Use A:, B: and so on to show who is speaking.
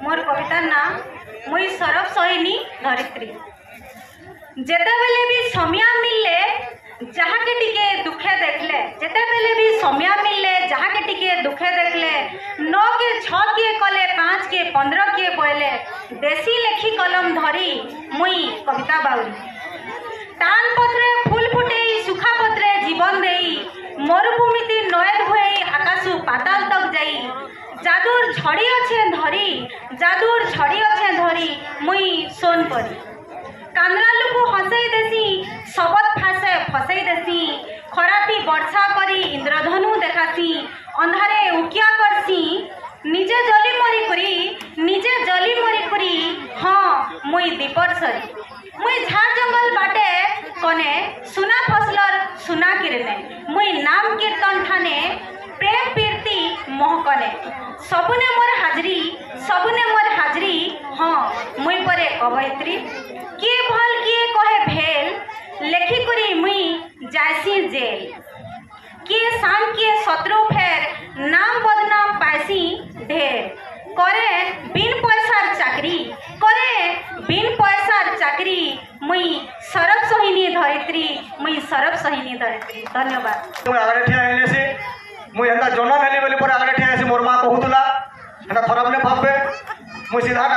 A: मोर कवितार नाम मुई सरफ सहिनी धरित्री। जेतेबेले भी समय मिलले जहाँ के टिके दुखे देखले, जेतेबेले भी समय मिलले जहाँ के टिके दुखे देखले, 9 के 6 के कले 5 के 15 के बोले देसी लेखी कलम धरी मुई कविता बाउरी। टान पत्रे फूल फुटे सुखा पत्रे जीवन देई, मरुभूमिति नयन भुई आकाशु पाताल तक जाई, जादूर झड़ी अच्छे धरी, जादूर झड़ी अच्छे धरी मुई सोन परी। कांदरा लुकु हसई देसी सबत फासे फसई देसी, खराती वर्षा करी इंद्रधनु देखासी, अंधारे उकिया करसी निजे जली मरी करी, निजे जली मरी करी। हाँ मुई दीपर सरी, मुई झाड़ जंगल बाटे कने सुना फसलर सुना किरने, मुई नाम कीर्तन ठाने प्रेम कीर्ति महकने, सबुने मोर हाजरी, सबुने मोर हाजरी। हाँ मुई परे कवयित्री, किए भल किए कहे भेल, लेखी करी मुई जायसी जेल। किए शान किए शत्रु फेर, नाम बदनाम पाइसी ढेर। करे बिन पैसार चाकरी, करे बिन पैसार चाकरी मुई सरफ सहिनी धरित्री, मुई सरफ सहिनी धरित्री। धन्यवाद।
B: आगे ठिया आइले से मुई एंता जन्म हेली बोली पर आगे ठिया आसी मोर मां कहूतला एंता खराब ने भाबे मुई सीधा